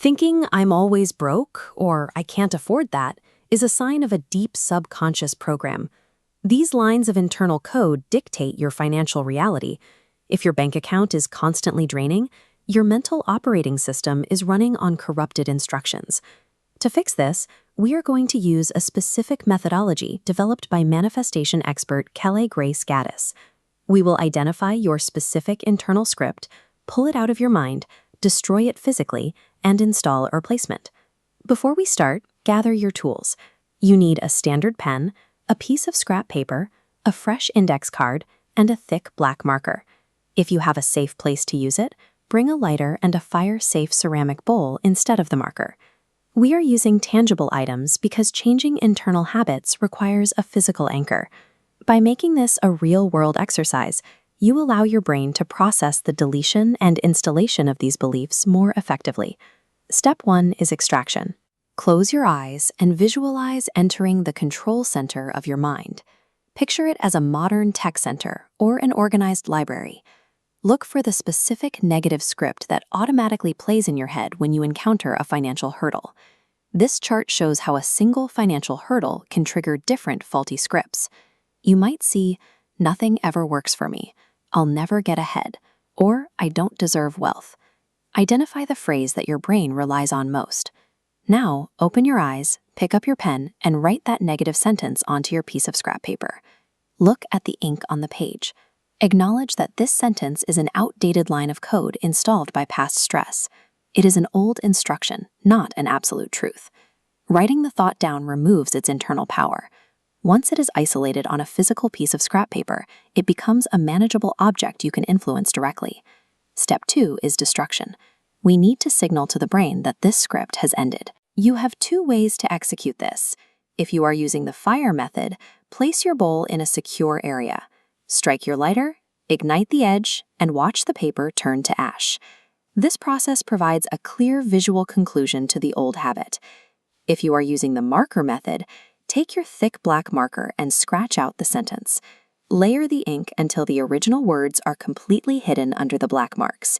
Thinking I'm always broke or I can't afford that is a sign of a deep subconscious program. These lines of internal code dictate your financial reality. If your bank account is constantly draining, your mental operating system is running on corrupted instructions. To fix this, we are going to use a specific methodology developed by manifestation expert Kelly Grace Gaddis. We will identify your specific internal script, pull it out of your mind, destroy it physically, and install a replacement. Before we start, gather your tools. You need a standard pen, a piece of scrap paper, a fresh index card, and a thick black marker. If you have a safe place to use it, bring a lighter and a fire-safe ceramic bowl instead of the marker. We are using tangible items because changing internal habits requires a physical anchor. By making this a real-world exercise, you allow your brain to process the deletion and installation of these beliefs more effectively. Step 1 is extraction. Close your eyes and visualize entering the control center of your mind. Picture it as a modern tech center or an organized library. Look for the specific negative script that automatically plays in your head when you encounter a financial hurdle. This chart shows how a single financial hurdle can trigger different faulty scripts. You might see, "Nothing ever works for me," "I'll never get ahead," or "I don't deserve wealth." Identify the phrase that your brain relies on most. Now, open your eyes, pick up your pen, and write that negative sentence onto your piece of scrap paper. Look at the ink on the page. Acknowledge that this sentence is an outdated line of code installed by past stress. It is an old instruction, not an absolute truth. Writing the thought down removes its internal power. Once it is isolated on a physical piece of scrap paper, it becomes a manageable object you can influence directly. Step 2 is destruction. We need to signal to the brain that this script has ended. You have 2 ways to execute this. If you are using the fire method, place your bowl in a secure area. Strike your lighter, ignite the edge, and watch the paper turn to ash. This process provides a clear visual conclusion to the old habit. If you are using the marker method, take your thick black marker and scratch out the sentence. Layer the ink until the original words are completely hidden under the black marks.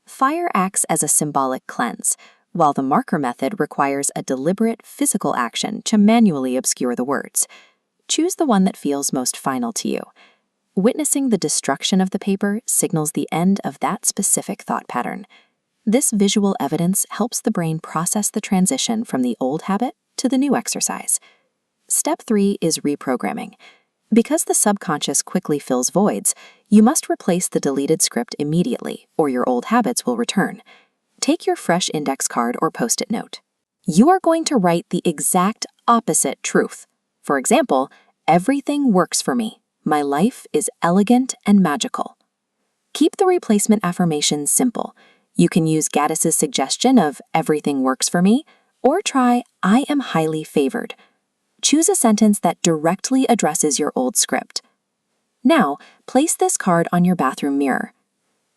Fire acts as a symbolic cleanse, while the marker method requires a deliberate physical action to manually obscure the words. Choose the one that feels most final to you. Witnessing the destruction of the paper signals the end of that specific thought pattern. This visual evidence helps the brain process the transition from the old habit to the new exercise. Step 3 is reprogramming. Because the subconscious quickly fills voids, you must replace the deleted script immediately, or your old habits will return. Take your fresh index card or post-it note. You are going to write the exact opposite truth. For example, "Everything works for me. My life is elegant and magical." Keep the replacement affirmation simple. You can use Gaddis's suggestion of "everything works for me," or try "I am highly favored." Choose a sentence that directly addresses your old script. Now, place this card on your bathroom mirror.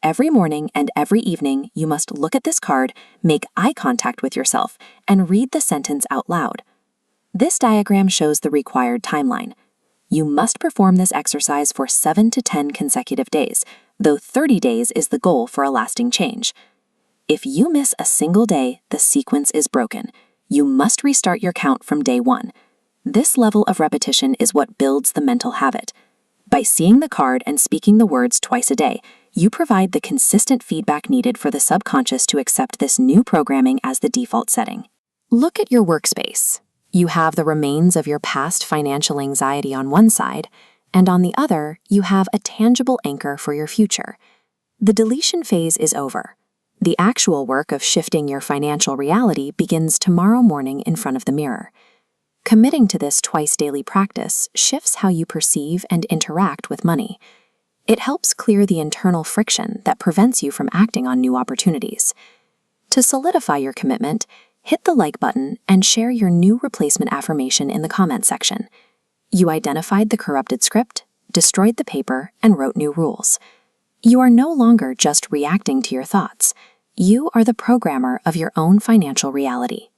Every morning and every evening, you must look at this card, make eye contact with yourself, and read the sentence out loud. This diagram shows the required timeline. You must perform this exercise for 7 to 10 consecutive days, though 30 days is the goal for a lasting change. If you miss a single day, the sequence is broken. You must restart your count from day 1. This level of repetition is what builds the mental habit. By seeing the card and speaking the words twice a day, you provide the consistent feedback needed for the subconscious to accept this new programming as the default setting. Look at your workspace. You have the remains of your past financial anxiety on one side, and on the other, you have a tangible anchor for your future. The deletion phase is over. The actual work of shifting your financial reality begins tomorrow morning in front of the mirror. Committing to this twice-daily practice shifts how you perceive and interact with money. It helps clear the internal friction that prevents you from acting on new opportunities. To solidify your commitment, hit the like button and share your new replacement affirmation in the comments section. You identified the corrupted script, destroyed the paper, and wrote new rules. You are no longer just reacting to your thoughts. You are the programmer of your own financial reality.